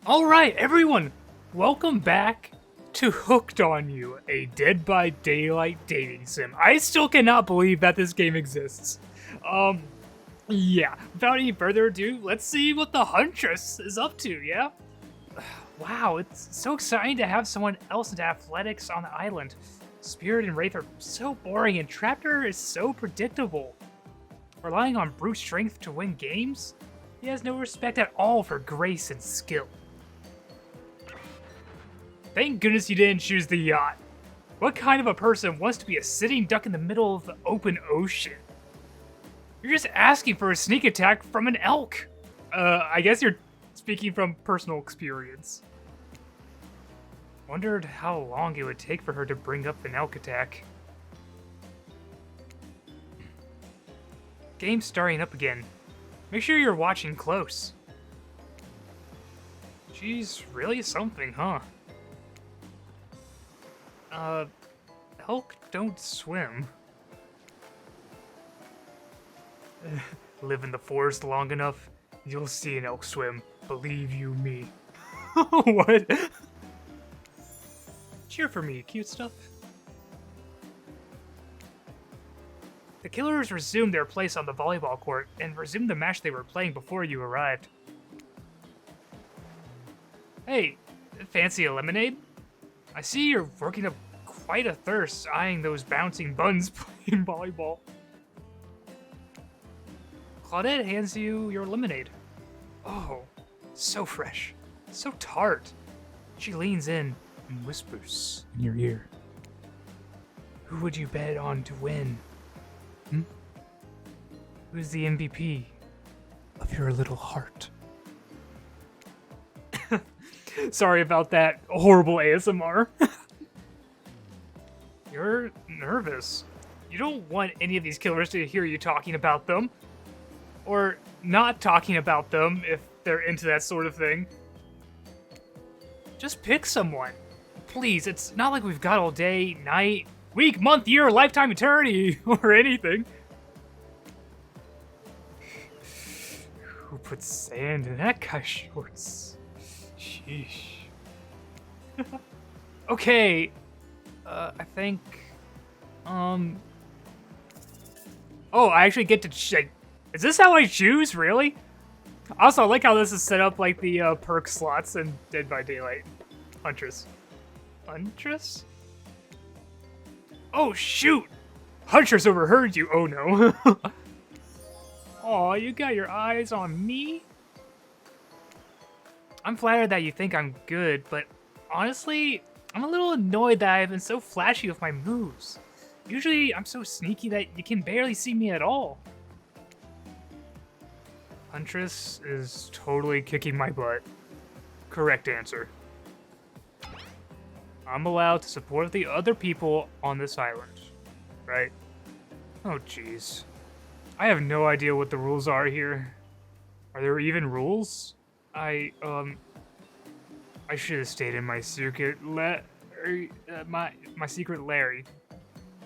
Alright, everyone! Welcome back to Hooked on You, a Dead by Daylight dating sim. I still cannot believe that this game exists. Yeah, without any further ado, let's see what the Huntress is up to, yeah? Wow, it's so exciting to have someone else into athletics on the island. Spirit and Wraith are so boring, and Traptor is so predictable. Relying on brute strength to win games? He has no respect at all for grace and skill. Thank goodness you didn't choose the yacht. What kind of a person wants to be a sitting duck in the middle of the open ocean? You're just asking for a sneak attack from an elk. I guess you're speaking from personal experience. Wondered how long it would take for her to bring up an elk attack. Game's starting up again. Make sure you're watching close. She's really something, huh? Elk don't swim. Live in the forest long enough, you'll see an elk swim. Believe you me. What? Cheer for me, cute stuff. The killers resumed their place on the volleyball court and resumed the match they were playing before you arrived. Hey, fancy a lemonade? I see you're working up quite a thirst eyeing those bouncing buns playing volleyball. Claudette hands you your lemonade. Oh, so fresh, so tart. She leans in and whispers in your ear. Who would you bet on to win? Who's the MVP of your little heart? Sorry about that horrible ASMR. You're nervous. You don't want any of these killers to hear you talking about them. Or not talking about them if they're into that sort of thing. Just pick someone. Please, it's not like we've got all day, night, week, month, year, lifetime, eternity, or anything. Who put sand in that guy's shorts? Sheesh. Okay. I think... Oh, I actually get to check. Is this how I choose, really? Also, I like how this is set up like the perk slots in Dead by Daylight. Huntress. Huntress? Oh, shoot! Huntress overheard you, oh no. Aw, you got your eyes on me? I'm flattered that you think I'm good, but honestly, I'm a little annoyed that I've been so flashy with my moves. Usually, I'm so sneaky that you can barely see me at all. Huntress is totally kicking my butt. Correct answer. I'm allowed to support the other people on this island, right? Oh, jeez. I have no idea what the rules are here. Are there even rules? I should have stayed in my secret my secret Larry.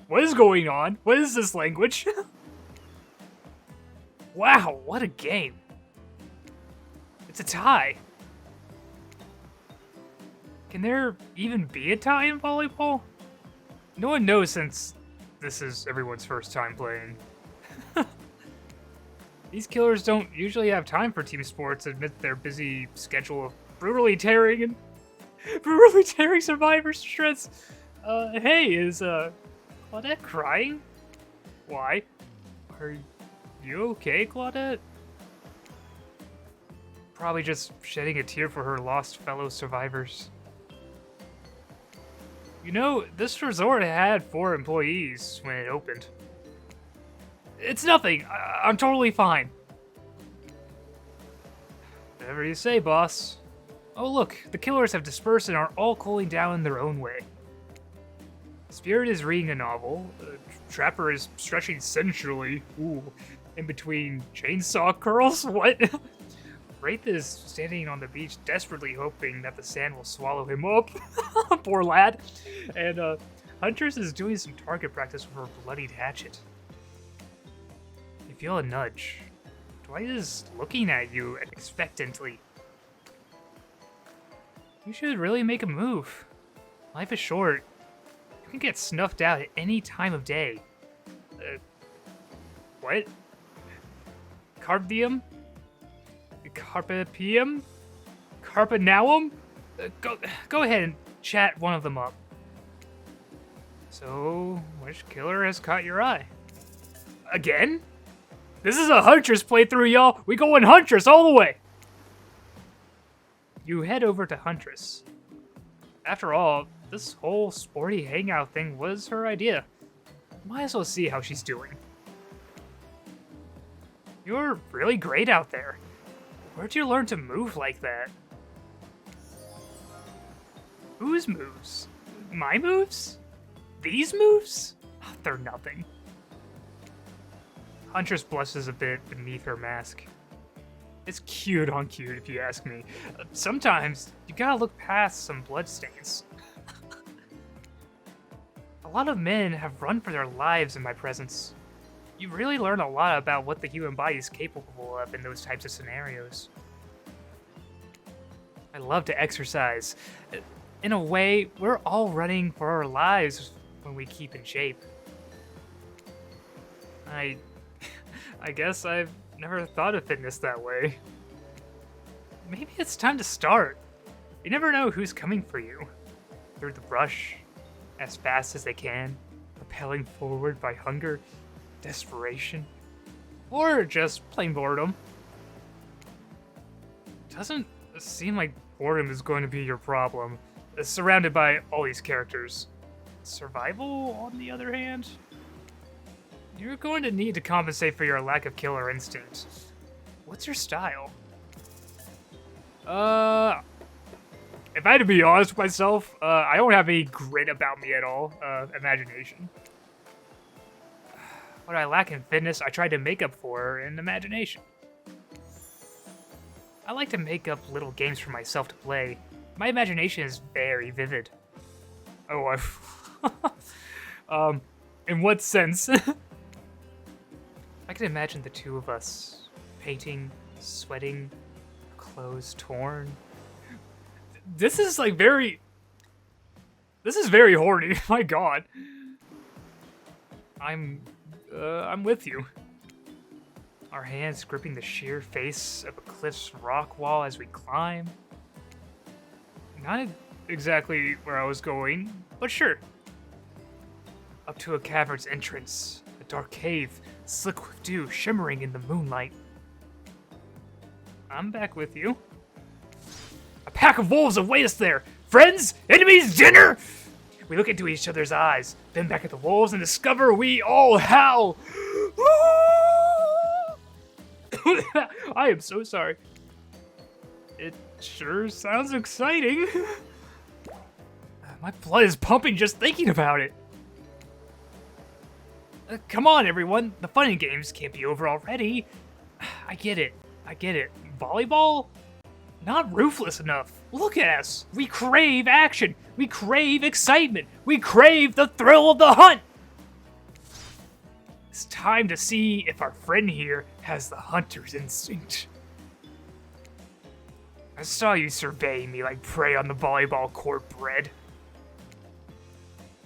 What is going on? What is this language? Wow, what a game. It's a tie. Can there even be a tie in volleyball? No one knows since this is everyone's first time playing. These killers don't usually have time for team sports amid their busy schedule of brutally tearing survivors to shreds. Hey, is Claudette crying? Why? Are you okay, Claudette? Probably just shedding a tear for her lost fellow survivors. You know, this resort had 4 employees when it opened. It's nothing. I'm totally fine. Whatever you say, boss. Oh look, the killers have dispersed and are all cooling down in their own way. Spirit is reading a novel. Trapper is stretching sensually. Ooh, in between chainsaw curls? What? Wraith is standing on the beach, desperately hoping that the sand will swallow him up. Poor lad. And Huntress is doing some target practice with her bloodied hatchet. You feel a nudge. Dwight is looking at you expectantly. You should really make a move. Life is short. You can get snuffed out at any time of day. What? Carpe diem? Carpe diem? Carpe nauum? Go ahead and chat one of them up. So, which killer has caught your eye? Again? This is a Huntress playthrough, y'all. We going Huntress all the way. You head over to Huntress. After all, this whole sporty hangout thing was her idea. Might as well see how she's doing. You're really great out there. Where'd you learn to move like that? Whose moves? My moves? These moves? They're nothing. Huntress blushes a bit beneath her mask. It's cute on cute, if you ask me. Sometimes, you gotta look past some bloodstains. A lot of men have run for their lives in my presence. You really learn a lot about what the human body is capable of in those types of scenarios. I love to exercise. In a way, we're all running for our lives when we keep in shape. I guess I've never thought of fitness that way. Maybe it's time to start. You never know who's coming for you. Through the brush, as fast as they can, propelling forward by hunger, desperation, or just plain boredom. Doesn't seem like boredom is going to be your problem, surrounded by all these characters. Survival, on the other hand? You're going to need to compensate for your lack of killer instinct. What's your style? If I had to be honest with myself, I don't have any grit about me at all, imagination. What I lack in fitness, I try to make up for in imagination. I like to make up little games for myself to play. My imagination is very vivid. Oh, in what sense? I can imagine the two of us, painting, sweating, clothes torn. This is very horny, my god. I'm with you. Our hands gripping the sheer face of a cliff's rock wall as we climb. Not exactly where I was going, but sure. Up to a cavern's entrance, a dark cave, slick with dew shimmering in the moonlight. I'm back with you. A pack of wolves await us there! Friends? Enemies? Dinner? We look into each other's eyes, then back at the wolves and discover we all howl! I am so sorry. It sure sounds exciting. My blood is pumping just thinking about it. Come on, everyone. The fun and games can't be over already. I get it. Volleyball? Not ruthless enough. Look at us. We crave action. We crave excitement. We crave the thrill of the hunt. It's time to see if our friend here has the hunter's instinct. I saw you surveying me like prey on the volleyball court, bread.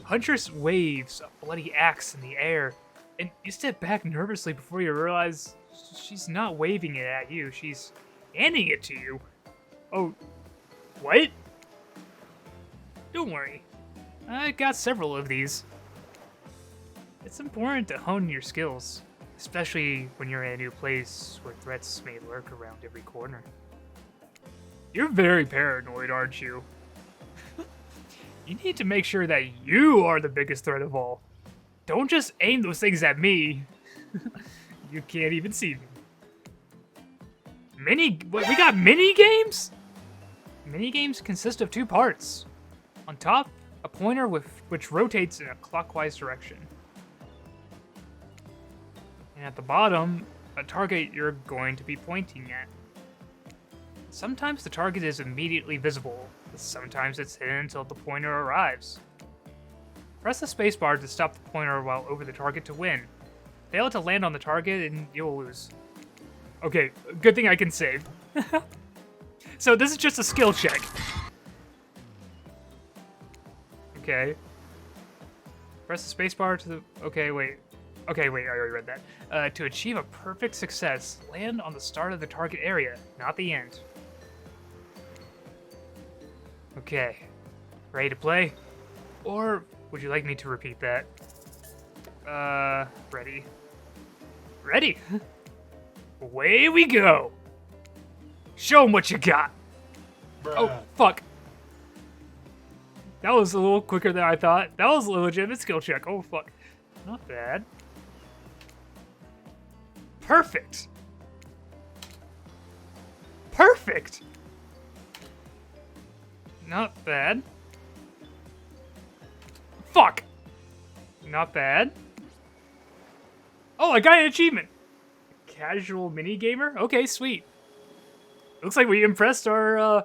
Huntress waves a bloody axe in the air, and you step back nervously before you realize she's not waving it at you, she's handing it to you. Oh, what? Don't worry, I got several of these. It's important to hone your skills, especially when you're in a new place where threats may lurk around every corner. You're very paranoid, aren't you? You need to make sure that you are the biggest threat of all. Don't just aim those things at me. You can't even see me. We got mini games? Mini games consist of two parts. On top, a pointer which rotates in a clockwise direction. And at the bottom, a target you're going to be pointing at. Sometimes the target is immediately visible, but sometimes it's hidden until the pointer arrives. Press the spacebar to stop the pointer while over the target to win. Fail to land on the target and you'll lose. Okay, good thing I can save. So this is just a skill check. Okay. Press the spacebar to the... Okay, wait. Okay, wait, I already read that. To achieve a perfect success, land on the start of the target area, not the end. Okay. Ready to play? Or would you like me to repeat that? Ready. Ready! Away we go! Show 'em what you got! Bruh. Oh, fuck. That was a little quicker than I thought. That was a legitimate skill check. Oh, fuck. Not bad. Perfect! Perfect! Not bad. Fuck! Not bad. Oh, I got an achievement! Casual mini gamer? Okay, sweet. Looks like we impressed our,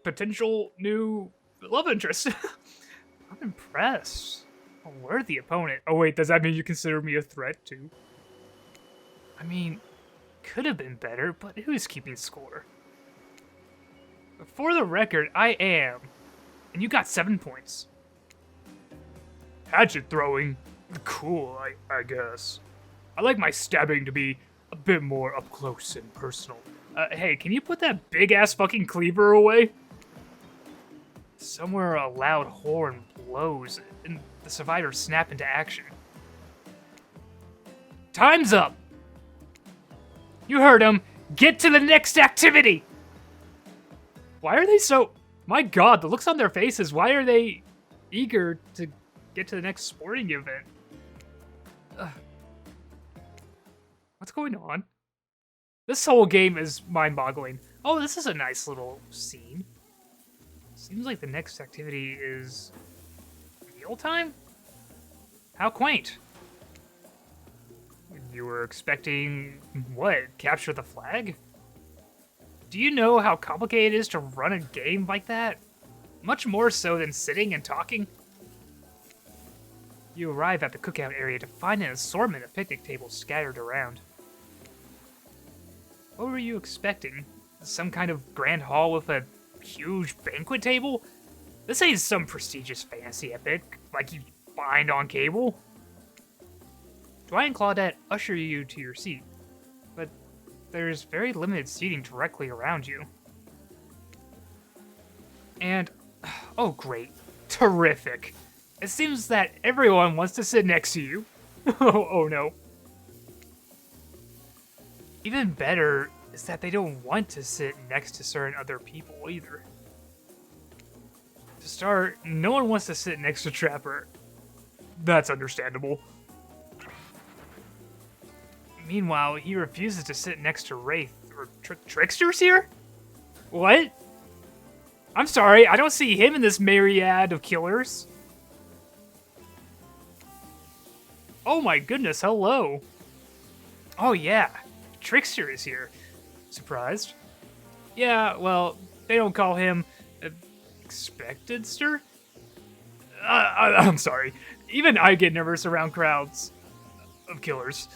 potential new love interest. I'm impressed. A worthy opponent. Oh wait, does that mean you consider me a threat too? I mean, could have been better, but who's keeping score? For the record, I am. And you got 7 points. Hatchet throwing? Cool, I guess. I like my stabbing to be a bit more up close and personal. Hey, can you put that big-ass fucking cleaver away? Somewhere a loud horn blows, and the survivors snap into action. Time's up! You heard him! Get to the next activity! Why are they so... My god, the looks on their faces, why are they eager to get to the next sporting event? Ugh. What's going on? This whole game is mind-boggling. Oh, this is a nice little scene. Seems like the next activity is... mealtime? How quaint. You were expecting... what? Capture the flag? Do you know how complicated it is to run a game like that? Much more so than sitting and talking. You arrive at the cookout area to find an assortment of picnic tables scattered around. What were you expecting? Some kind of grand hall with a huge banquet table? This ain't some prestigious fancy epic like you find on cable. Dwight and Claudette usher you to your seat, but there's very limited seating directly around you. And, oh great, terrific. It seems that everyone wants to sit next to you. Oh no. Even better is that they don't want to sit next to certain other people either. To start, no one wants to sit next to Trapper. That's understandable. Meanwhile, he refuses to sit next to Wraith or Tricksters here? What? I'm sorry, I don't see him in this myriad of killers. Oh my goodness, hello. Oh yeah, Trickster is here. Surprised? Yeah, well, they don't call him Expectedster? I'm sorry. Even I get nervous around crowds of killers.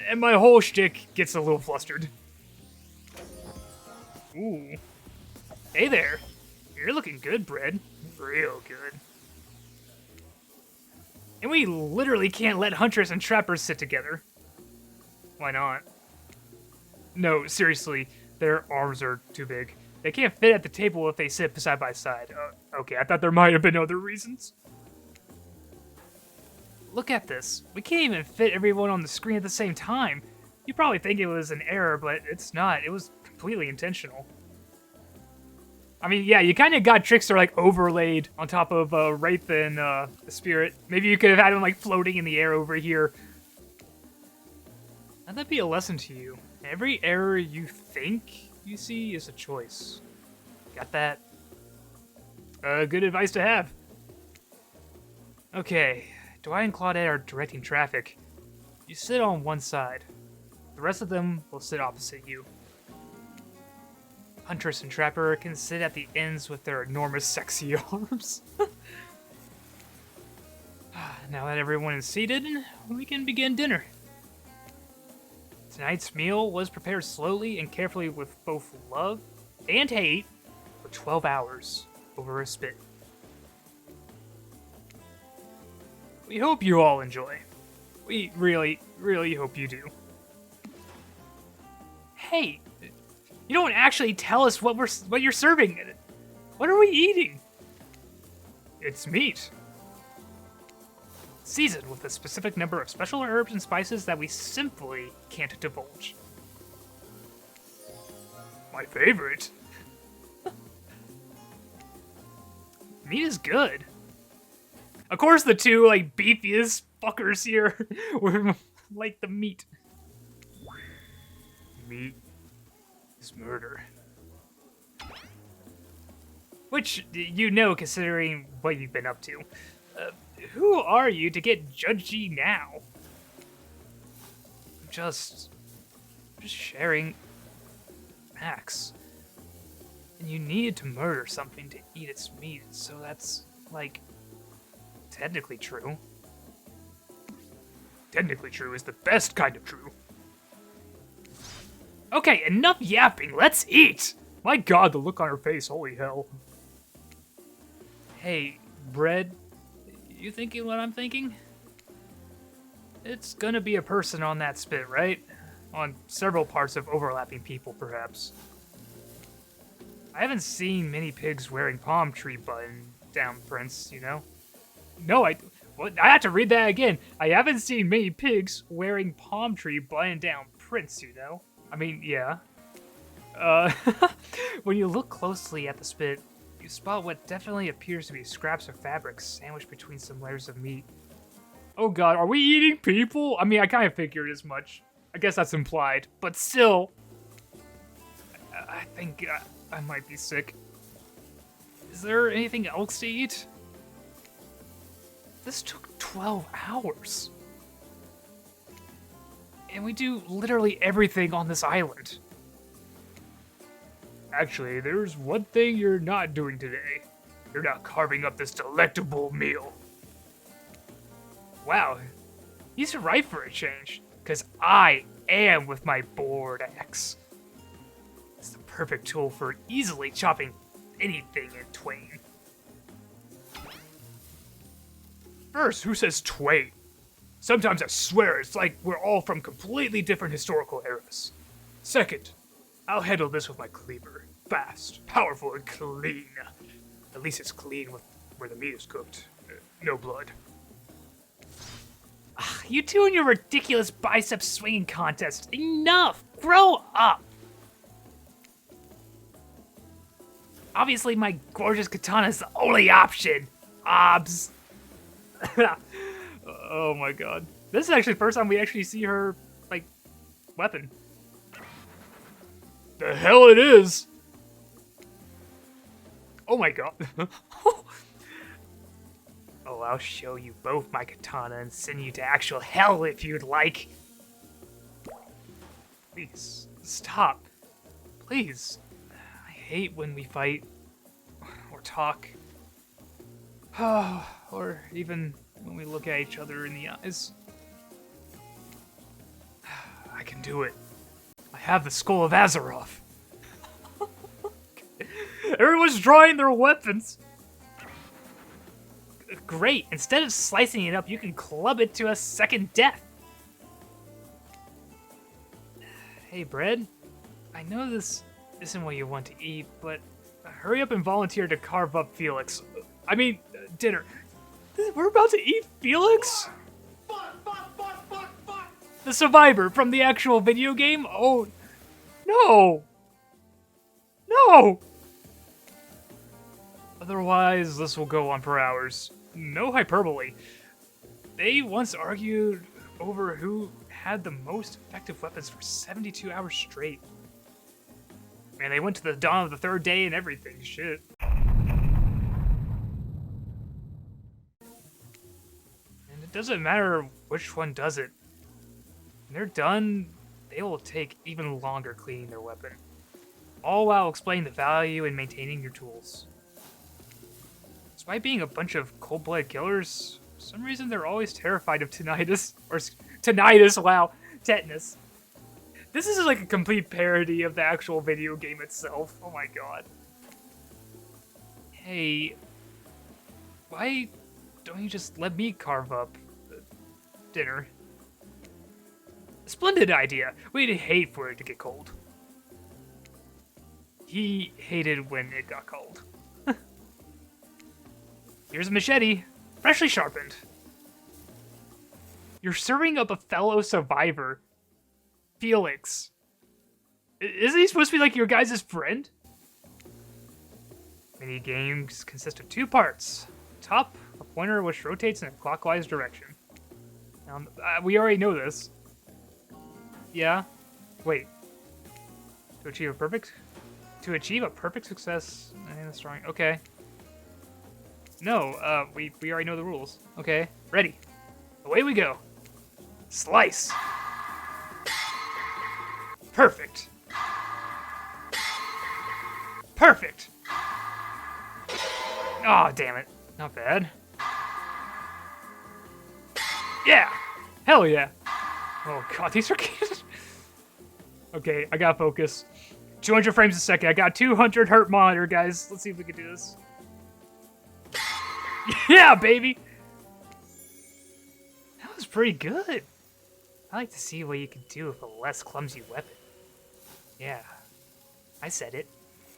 And my whole shtick gets a little flustered. Ooh. Hey there. You're looking good, Bread. Real good. And we literally can't let Huntress and Trapper sit together. Why not? No, seriously, their arms are too big. They can't fit at the table if they sit side by side. Okay, I thought there might have been other reasons. Look at this. We can't even fit everyone on the screen at the same time. You probably think it was an error, but it's not. It was completely intentional. I mean, yeah, you kind of got Trickster, like, overlaid on top of Wraith and the Spirit. Maybe you could have had him, like, floating in the air over here. Let that be a lesson to you. Every error you think you see is a choice. Got that? Good advice to have. Okay, Dwight and Claudette are directing traffic. You sit on one side. The rest of them will sit opposite you. Huntress and Trapper can sit at the ends with their enormous sexy arms. Now that everyone is seated, we can begin dinner. Tonight's meal was prepared slowly and carefully with both love and hate for 12 hours over a spit. We hope you all enjoy. We really, really hope you do. Hey, you don't actually tell us what you're serving. What are we eating? It's meat. Seasoned with a specific number of special herbs and spices that we simply can't divulge. My favorite. Meat is good. Of course, the two, like, beefiest fuckers here were like the meat. Meat is murder. Which, you know, considering what you've been up to. Who are you to get judgy now? I'm just sharing Max. And you needed to murder something to eat its meat, so that's, like, technically true. Technically true is the best kind of true. Okay, enough yapping, let's eat! My god, the look on her face, holy hell. Hey, Bread, you thinking what I'm thinking? It's gonna be a person on that spit, right? On several parts of overlapping people, perhaps. I haven't seen many pigs wearing palm tree button-down prints, you know? No, I have to read that again. I haven't seen many pigs wearing palm tree button-down prints, you know? I mean, yeah. When you look closely at the spit, you spot what definitely appears to be scraps of fabric sandwiched between some layers of meat. Oh god, are we eating people? I mean, I kind of figured as much. I guess that's implied, but still. I think I might be sick. Is there anything else to eat? This took 12 hours. And we do literally everything on this island. Actually, there's one thing you're not doing today. You're not carving up this delectable meal. Wow, he's right for a change, because I am with my board axe. It's the perfect tool for easily chopping anything in twain. First, who says twain? Sometimes I swear it's like we're all from completely different historical eras. Second, I'll handle this with my cleaver. Fast, powerful, and clean. At least it's clean with where the meat is cooked. No blood. You two and your ridiculous bicep swinging contest. Enough! Grow up! Obviously, my gorgeous katana is the only option. Obs. Oh my god. This is actually the first time we actually see her, like, weapon. The hell it is! Oh my god. Oh, I'll show you both my katana and send you to actual hell if you'd like. Please, stop. Please. I hate when we fight, or talk, or even when we look at each other in the eyes. I can do it. I have the skull of Azeroth. Everyone's drawing their weapons. Great, instead of slicing it up, you can club it to a second death. Hey, Bread. I know this isn't what you want to eat, but hurry up and volunteer to carve up Felix. I mean, dinner. We're about to eat Felix? The survivor from the actual video game? Oh, no. No. Otherwise, this will go on for hours. No hyperbole. They once argued over who had the most effective weapons for 72 hours straight. Man, they went to the dawn of the third day and everything. Shit. And it doesn't matter which one does it. When they're done, they will take even longer cleaning their weapon. All while explaining the value in maintaining your tools. Despite being a bunch of cold-blooded killers, for some reason they're always terrified of tinnitus. Or tinnitus, wow, tetanus. This is like a complete parody of the actual video game itself. Oh my god. Hey, why don't you just let me carve up dinner? Splendid idea. We'd hate for it to get cold. He hated when it got cold. Here's a machete, freshly sharpened. You're serving up a fellow survivor, Felix. Isn't he supposed to be like your guys' friend? Mini games consist of 2 parts. Top, a pointer which rotates in a clockwise direction. We already know this. Yeah? Wait. To achieve a perfect success in the drawing. Okay. No, we already know the rules. Okay, ready. Away we go. Slice. Perfect. Perfect. Aw, oh, damn it. Not bad. Yeah. Hell yeah. Oh god, these are cute. Okay, I gotta focus. 200 frames a second. I got 200 hertz monitor, guys. Let's see if we can do this. Yeah, baby! That was pretty good. I like to see what you can do with a less clumsy weapon. Yeah, I said it.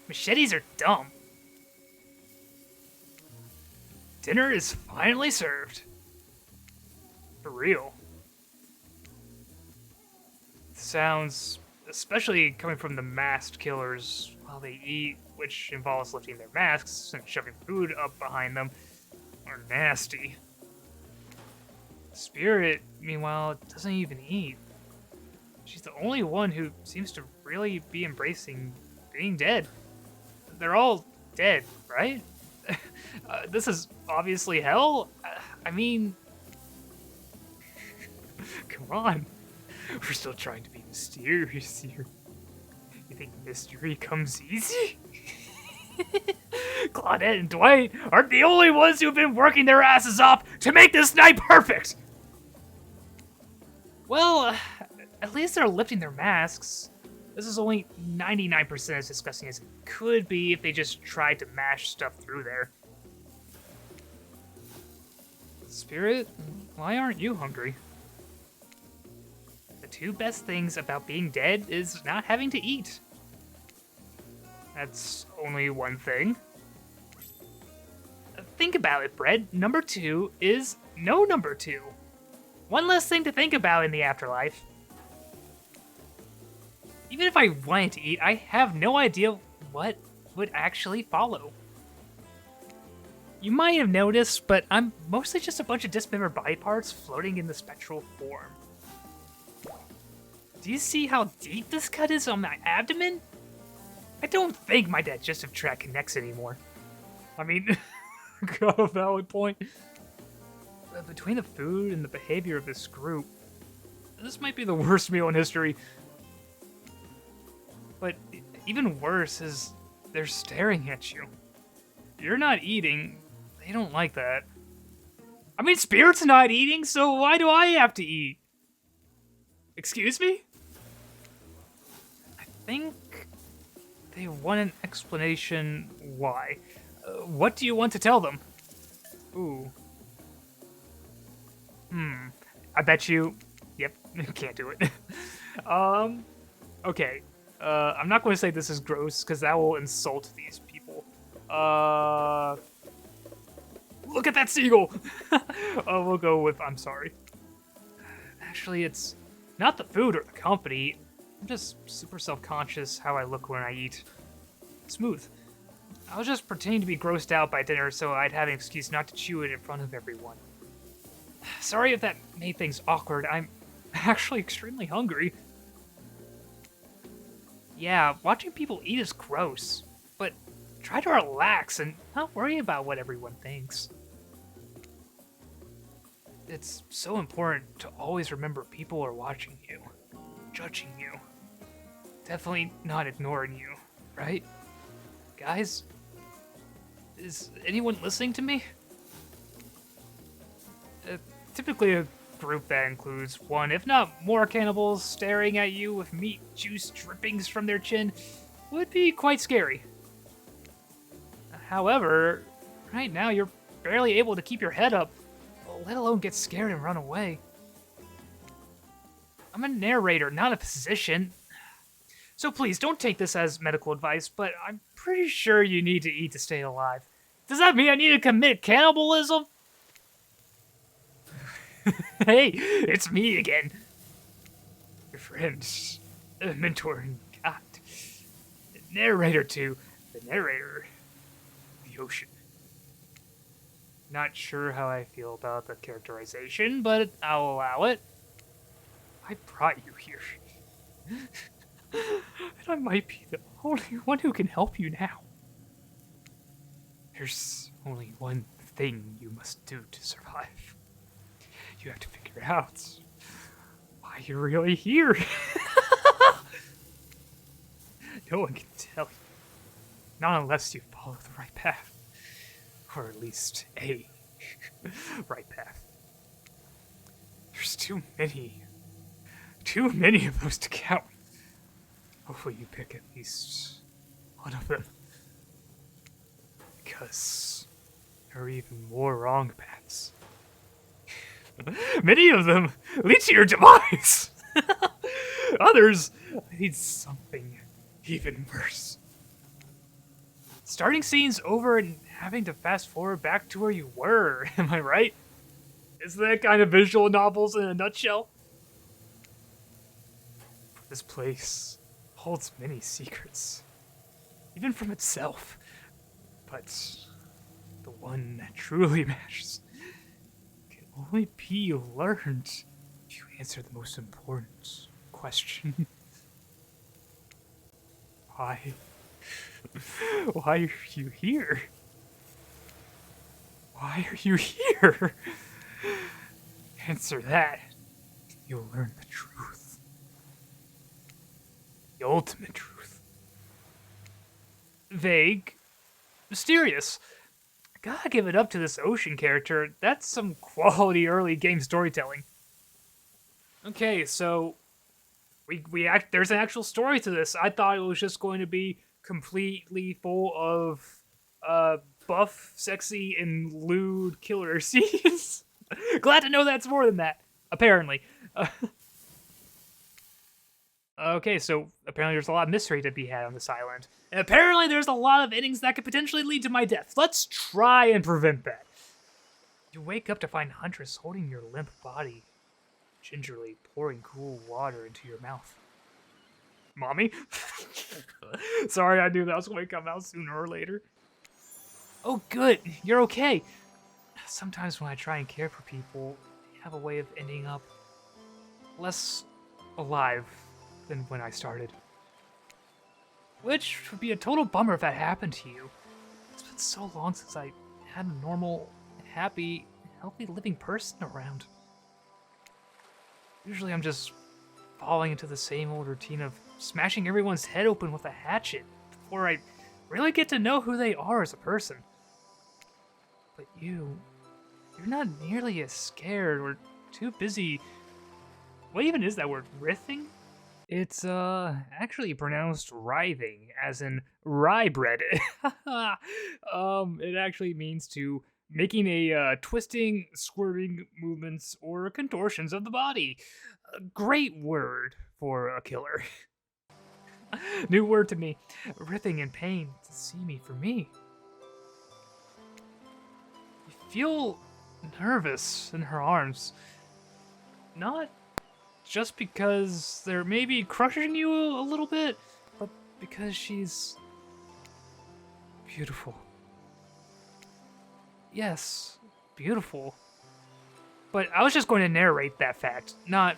Machetes are dumb. Dinner is finally served. For real. Sounds, especially coming from the masked killers while they eat, which involves lifting their masks and shoving food up behind them, are nasty. Spirit, meanwhile, doesn't even eat. She's the only one who seems to really be embracing being dead. They're all dead, right? This is obviously hell? I mean... Come on. We're still trying to be mysterious here. You think mystery comes easy? Claudette and Dwight aren't the only ones who've been working their asses off to make this night perfect! Well, at least they're lifting their masks. This is only 99% as disgusting as it could be if they just tried to mash stuff through there. Spirit, why aren't you hungry? The 2 best things about being dead is not having to eat. That's only one thing. Think about it, Bread. Number 2 is no number 2. One less thing to think about in the afterlife. Even if I wanted to eat, I have no idea what would actually follow. You might have noticed, but I'm mostly just a bunch of dismembered body parts floating in the spectral form. Do you see how deep this cut is on my abdomen? I don't think my digestive tract connects anymore. I mean, got a valid point. But between the food and the behavior of this group, this might be the worst meal in history. But even worse is they're staring at you. You're not eating. They don't like that. I mean, Spirit's not eating, so why do I have to eat? Excuse me? I think they want an explanation why. What do you want to tell them? Ooh. I bet you... Yep, can't do it. Okay. I'm not going to say this is gross, because that will insult these people. Look at that seagull! We'll go with, I'm sorry. Actually, it's not the food or the company. I'm just super self-conscious how I look when I eat. Smooth. I was just pretending to be grossed out by dinner so I'd have an excuse not to chew it in front of everyone. Sorry if that made things awkward. I'm actually extremely hungry. Yeah, watching people eat is gross, but try to relax and not worry about what everyone thinks. It's so important to always remember people are watching you, judging you. Definitely not ignoring you, right? Guys? Is anyone listening to me? Typically a group that includes one, if not more cannibals staring at you with meat juice drippings from their chin would be quite scary. However, right now you're barely able to keep your head up, let alone get scared and run away. I'm a narrator, not a physician. So please, don't take this as medical advice, but I'm pretty sure you need to eat to stay alive. Does that mean I need to commit cannibalism? Hey, it's me again. Your friend, mentor, and God. Narrator to the narrator, the ocean. Not sure how I feel about the characterization, but I'll allow it. I brought you here. And I might be the only one who can help you now. There's only one thing you must do to survive. You have to figure out why you're really here. No one can tell you. Not unless you follow the right path. Or at least a right path. There's too many of those to count. Hopefully you pick at least one of them. Because there are even more wrong paths. Many of them lead to your demise. Others lead something even worse. Starting scenes over and having to fast forward back to where you were, am I right? Is that kind of visual novels in a nutshell? This place holds many secrets, even from itself. But the one that truly matters can only be learned if you answer the most important question. Why? Why are you here? Why are you here? Answer that. You'll learn the truth. The ultimate truth. Vague. Mysterious. I gotta give it up to this ocean character. That's some quality early game storytelling. Okay, so there's an actual story to this. I thought it was just going to be completely full of buff, sexy, and lewd killer scenes. Glad to know that's more than that, apparently. Okay, so apparently there's a lot of mystery to be had on this island. And apparently there's a lot of endings that could potentially lead to my death. Let's try and prevent that. You wake up to find Huntress holding your limp body, gingerly pouring cool water into your mouth. Mommy? Sorry, I knew that was going to come out sooner or later. Oh, good. You're okay. Sometimes when I try and care for people, they have a way of ending up less alive than when I started. Which would be a total bummer if that happened to you. It's been so long since I had a normal, happy, healthy living person around. Usually I'm just falling into the same old routine of smashing everyone's head open with a hatchet before I really get to know who they are as a person. But you're not nearly as scared or too busy. What even is that word? Writhing? It's actually pronounced writhing, as in rye bread. It actually means to making a twisting, squirming movements or contortions of the body. A great word for a killer. New word to me. Writhing in pain to see me for me. You feel nervous in her arms. Not just because they're maybe crushing you a little bit, but because she's beautiful. Yes, beautiful. But I was just going to narrate that fact, not,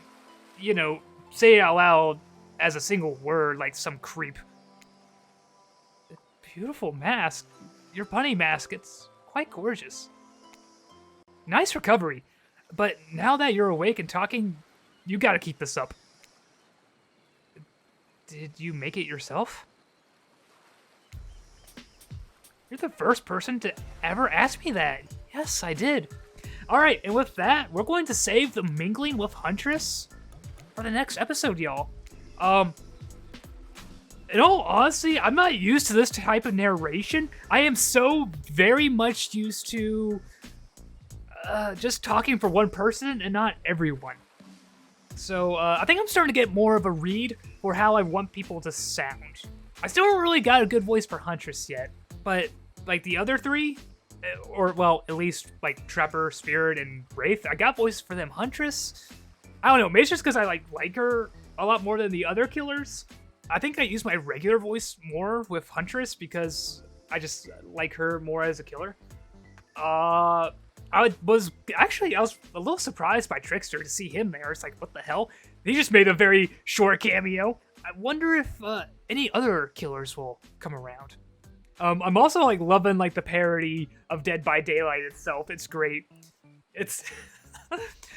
say it out loud as a single word like some creep. Beautiful mask. Your bunny mask, it's quite gorgeous. Nice recovery. But now that you're awake and talking, you gotta keep this up. Did you make it yourself? You're the first person to ever ask me that. Yes, I did. Alright, and with that, we're going to save the mingling with Huntress for the next episode, y'all. In all honesty, I'm not used to this type of narration. I am so very much used to just talking for one person and not everyone. So I think I'm starting to get more of a read for how I want people to sound. I still haven't really got a good voice for Huntress yet, but like the other three, or well, at least like Trapper, Spirit, and Wraith, I got voices for them. Huntress, I don't know, maybe it's just because I like her a lot more than the other killers. I think I use my regular voice more with Huntress because I just like her more as a killer. I was a little surprised by Trickster to see him there. It's like, what the hell? He just made a very short cameo. I wonder if any other killers will come around. I'm also like loving like the parody of Dead by Daylight itself. It's great. It's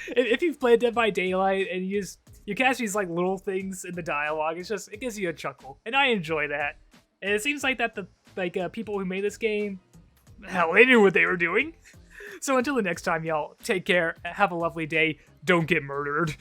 if you've played Dead by Daylight and you catch these like little things in the dialogue, it gives you a chuckle, and I enjoy that. And it seems like that the people who made this game, hell, they knew what they were doing. So until the next time, y'all, take care, have a lovely day, don't get murdered.